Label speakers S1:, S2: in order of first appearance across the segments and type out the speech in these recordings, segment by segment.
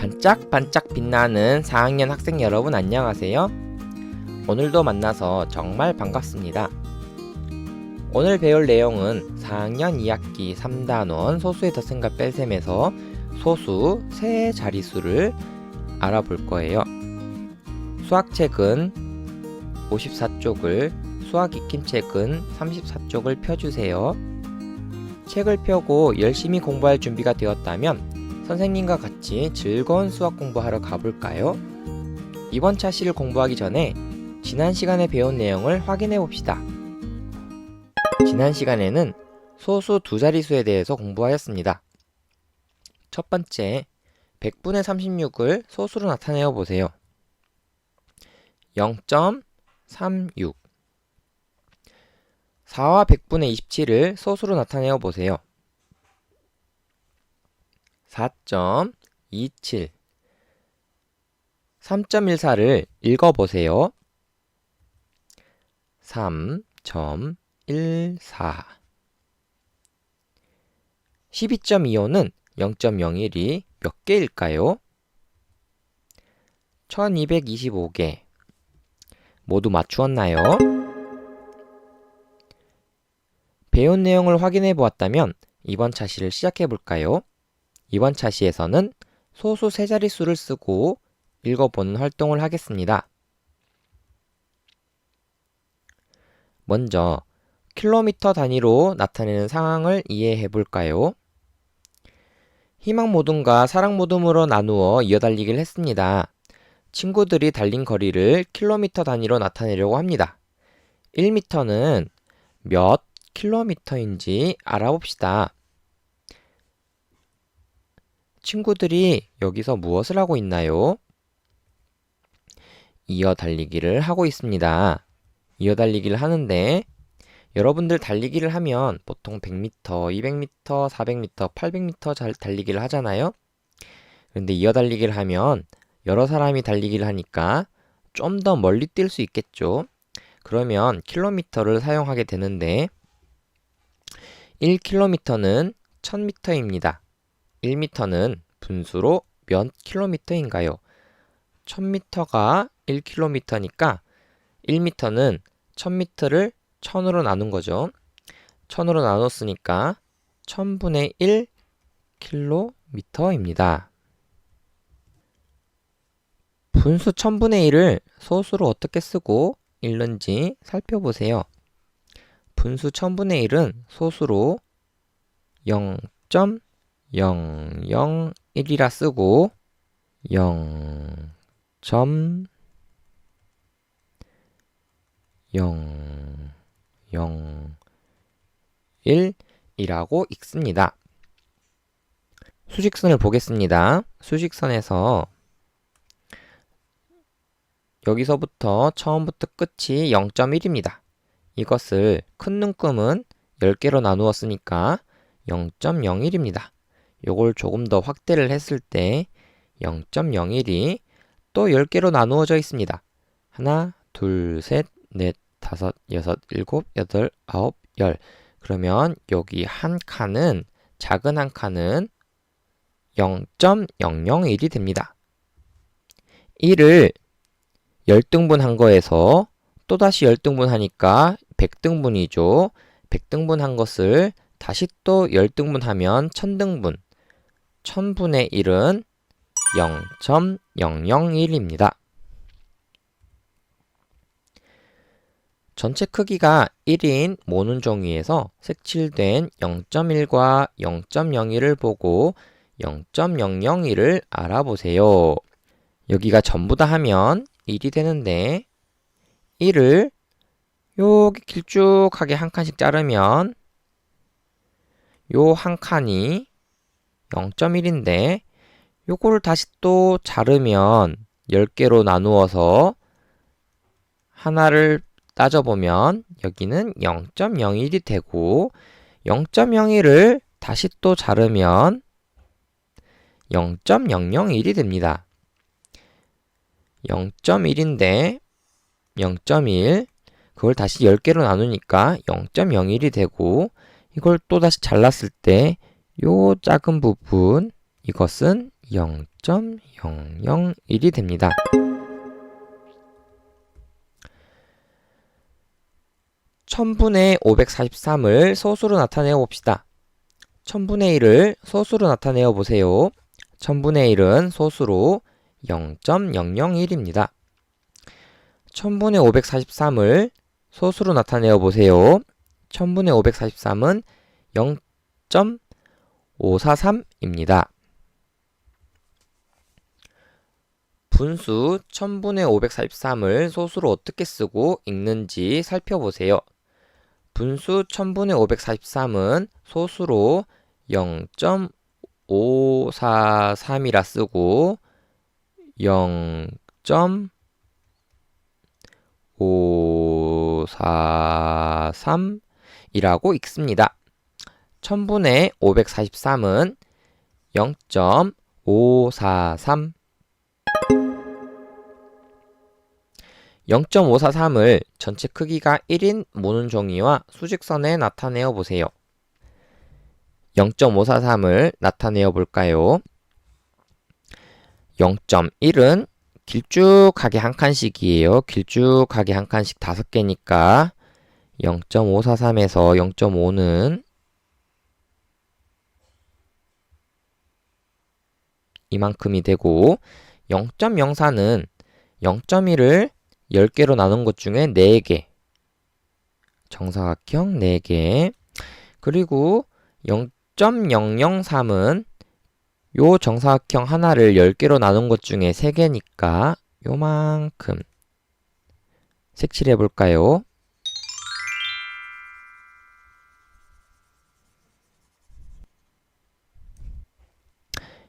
S1: 반짝반짝 빛나는 4학년 학생 여러분 안녕하세요. 오늘도 만나서 정말 반갑습니다. 오늘 배울 내용은 4학년 2학기 3단원 소수의 덧셈과 뺄셈에서 소수 세 자릿수를 알아볼 거예요. 수학책은 54쪽을, 수학 익힘책은 34쪽을 펴주세요. 책을 펴고 열심히 공부할 준비가 되었다면 선생님과 같이 즐거운 수학 공부하러 가볼까요? 이번 차시를 공부하기 전에 지난 시간에 배운 내용을 확인해 봅시다. 지난 시간에는 소수 두 자릿수에 대해서 공부하였습니다. 첫 번째, 100분의 36을 소수로 나타내어 보세요. 0.36 4와 100분의 27을 소수로 나타내어 보세요. 4.27 3.14를 읽어보세요. 3.14 12.25는 0.01이 몇 개일까요? 1225개. 모두 맞추었나요? 배운 내용을 확인해 보았다면 이번 차시를 시작해 볼까요? 이번 차시에서는 소수 세 자릿수를 쓰고 읽어보는 활동을 하겠습니다. 먼저 킬로미터 단위로 나타내는 상황을 이해해 볼까요? 희망 모둠과 사랑 모둠으로 나누어 이어달리기를 했습니다. 친구들이 달린 거리를 킬로미터 단위로 나타내려고 합니다. 1m는 몇 킬로미터인지 알아봅시다. 친구들이 여기서 무엇을 하고 있나요? 이어달리기를 하고 있습니다. 이어달리기를 하는데 여러분들 달리기를 하면 보통 100m, 200m, 400m, 800m 달리기를 하잖아요. 그런데 이어달리기를 하면 여러 사람이 달리기를 하니까 좀 더 멀리 뛸 수 있겠죠. 그러면 킬로미터를 사용하게 되는데 1km는 1000m입니다. 1m는 분수로 몇 킬로미터인가요? 1000m가 1km니까 1m는 1000m를 1000으로 나눈 거죠. 1000으로 나눴으니까 1000분의 1km입니다. 분수 1000분의 1을 소수로 어떻게 쓰고 읽는지 살펴보세요. 분수 1000분의 1은 소수로 0.001이라 쓰고 0.001이라고 읽습니다. 수직선을 보겠습니다. 수직선에서 여기서부터 처음부터 끝이 0.1입니다. 이것을 큰 눈금은 10개로 나누었으니까 0.01입니다. 요걸 조금 더 확대를 했을 때 0.01이 또 10개로 나누어져 있습니다. 하나, 둘, 셋, 넷, 다섯, 여섯, 일곱, 여덟, 아홉, 열. 그러면 여기 한 칸은, 작은 한 칸은 0.001이 됩니다. 1을 10등분 한 거에서 또다시 10등분 하니까 100등분이죠. 100등분 한 것을 다시 또 10등분 하면 1000등분. 1000분의 1은 0.001입니다. 전체 크기가 1인 모눈 종이에서 색칠된 0.1과 0.01을 보고 0.001을 알아보세요. 여기가 전부 다 하면 1이 되는데 1을 여기 길쭉하게 한 칸씩 자르면 요 한 칸이 0.1인데 요거를 다시 또 자르면 10개로 나누어서 하나를 따져보면 여기는 0.01이 되고 0.01을 다시 또 자르면 0.001이 됩니다. 0.1인데 0.1 그걸 다시 10개로 나누니까 0.01이 되고 이걸 또 다시 잘랐을 때 요 작은 부분 이것은 0.001이 됩니다. 천분의 543을 소수로 나타내어 봅시다. 천분의 1을 소수로 나타내어 보세요. 천분의 1은 소수로 0.001입니다. 천분의 543을 소수로 나타내어 보세요. 천분의 543은 0.543입니다. 분수 천분의 543을 소수로 어떻게 쓰고 읽는지 살펴보세요. 분수 천분의 543은 소수로 0.543이라 쓰고 0.543이라고 읽습니다. 천분의 543은 0.543 0.543을 전체 크기가 1인 모는 종이와 수직선에 나타내어 보세요. 0.543을 나타내어 볼까요? 0.1은 길쭉하게 한 칸씩이에요. 길쭉하게 한 칸씩 5개니까 0.543에서 0.5는 이만큼이 되고 0.04는 0.1을 10개로 나눈 것 중에 4개 정사각형 4개 그리고 0.003은 요 정사각형 하나를 10개로 나눈 것 중에 3개니까 요만큼 색칠해 볼까요?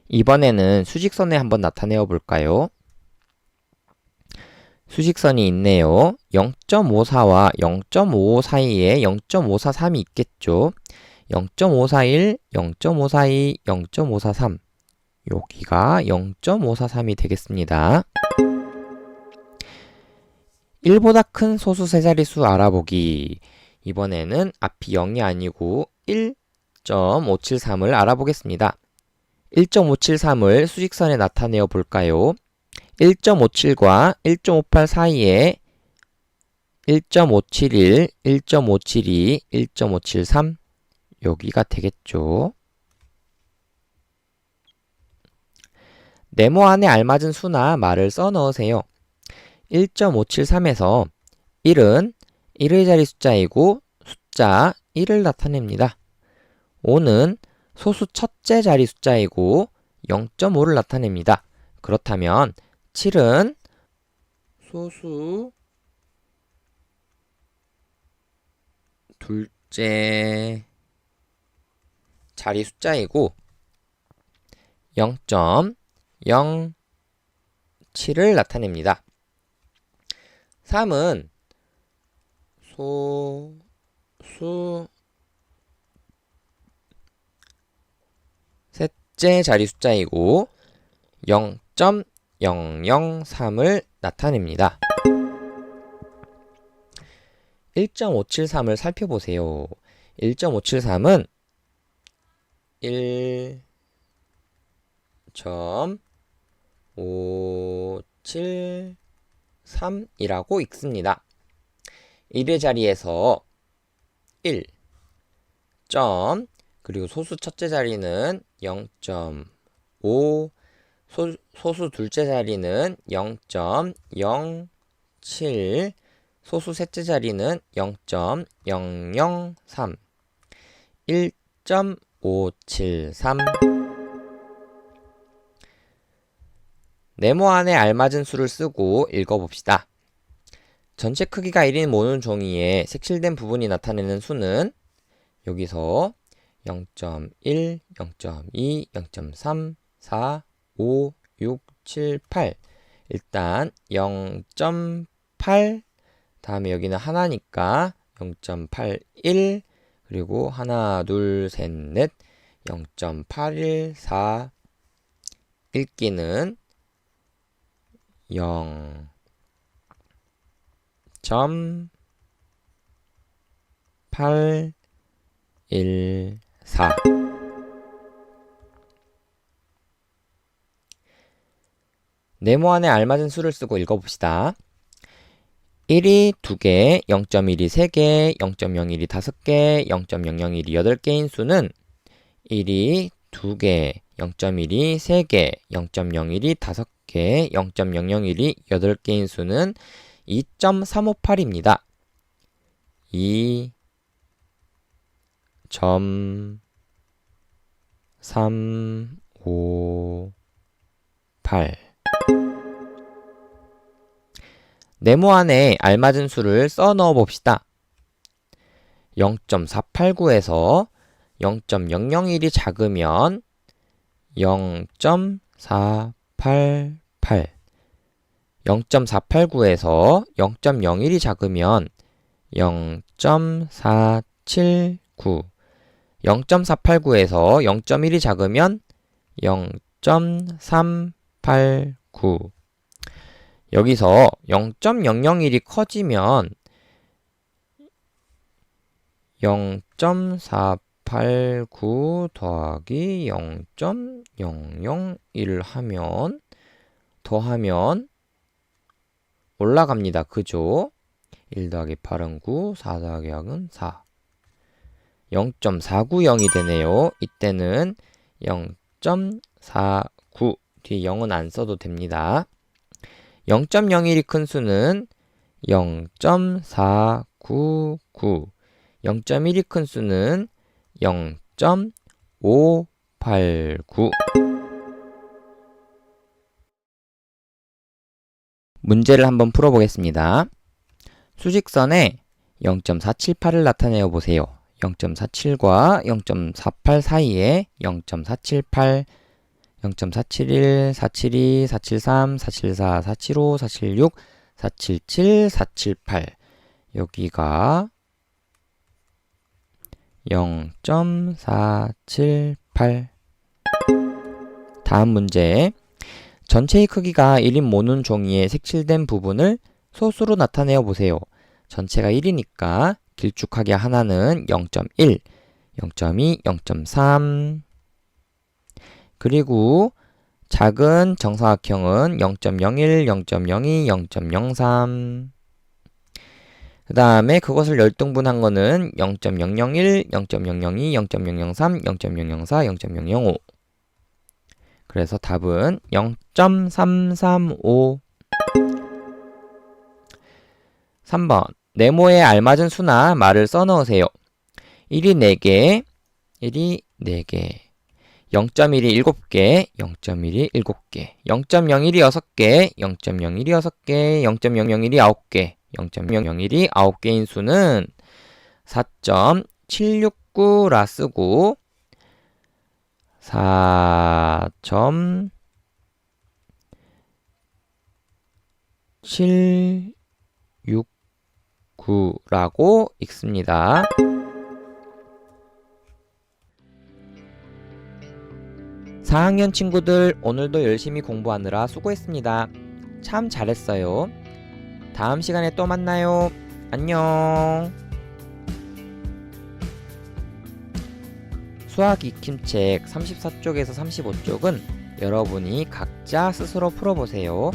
S1: 이번에는 수직선에 한번 나타내어 볼까요? 수직선이 있네요. 0.54와 0.55 사이에 0.543이 있겠죠. 0.541, 0.542, 0.543 여기가 0.543이 되겠습니다. 1보다 큰 소수 세자리수 알아보기. 이번에는 앞이 0이 아니고 1.573을 알아보겠습니다. 1.573을 수직선에 나타내어 볼까요? 1.57과 1.58 사이에 1.571, 1.572, 1.573 여기가 되겠죠. 네모 안에 알맞은 수나 말을 써 넣으세요. 1.573에서 1은 1의 자리 숫자이고 숫자 1을 나타냅니다. 5는 소수 첫째 자리 숫자이고 0.5를 나타냅니다. 그렇다면 7은 소수 둘째 자리 숫자이고 0.07을 나타냅니다. 3은 소수 셋째 자리 숫자이고 0.003을 나타냅니다. 1.573을 살펴보세요. 1.573은 1.573이라고 읽습니다. 1의 자리에서 1, 그리고 소수 첫째 자리는 0.5, 소수 둘째 자리는 0.07, 소수 셋째 자리는 0.003, 1.573 네모 안에 알맞은 수를 쓰고 읽어봅시다. 전체 크기가 1인 모는 종이에 색칠된 부분이 나타내는 수는 여기서 0.1, 0.2, 0.3, 4, 5, 6, 7, 8 일단 0.8 다음에 여기는 하나니까 0.81 그리고 하나, 둘, 셋, 넷 0.814 읽기는 0.814 1, 4 네모안에 알맞은 수를 쓰고 읽어봅시다. 1이 2개, 0.1이 3개, 0.01이 5개, 0.001이 8개인 수는 1이 2개, 0.1이 3개, 0.01이 5개, 0.001이 8개인 수는 2.358입니다. 2.358. 네모안에 알맞은 수를 써 넣어 봅시다. 0.489에서 0.001이 작으면 0.488. 0.489에서 0.01이 작으면 0.479. 0.489에서 0.1이 작으면 0.389. 여기서 0.001이 커지면 0.489 더하기 0.001 하면 더하면 올라갑니다. 그죠? 1 더하기 8은 9, 4 더하기 0은 4. 0.490이 되네요. 이때는 0.49 뒤에 0은 안 써도 됩니다. 0.01이 큰 수는 0.499. 0.1이 큰 수는 0.589. 문제를 한번 풀어보겠습니다. 수직선에 0.478을 나타내어 보세요. 0.47과 0.48 사이에 0.478, 0.471, 472, 473, 474, 475, 476, 477, 478 여기가 0.478. 다음 문제. 전체의 크기가 1인 모눈 종이에 색칠된 부분을 소수로 나타내어 보세요. 전체가 1이니까 길쭉하게 하나는 0.1, 0.2, 0.3 그리고 작은 정사각형은 0.01, 0.02, 0.03 그 다음에 그것을 열등분한 거는 0.001, 0.002, 0.003, 0.004, 0.005 그래서 답은 0.335. 3번. 네모에 알맞은 수나 말을 써 넣으세요. 1이 4개, 1이 4개, 0.1이 7개, 0.1이 7개, 0.01이 6개, 0.01이 6개, 0.001이 9개, 0.001이 9개인 수는 4.769라 쓰고 4.769라고 읽습니다. (4학년) 친구들 오늘도 열심히 공부하느라 수고했습니다. 참 잘했어요. 다음 시간에 또 만나요. 안녕. 수학 익힘책 34쪽에서 35쪽은 여러분이 각자 스스로 풀어보세요.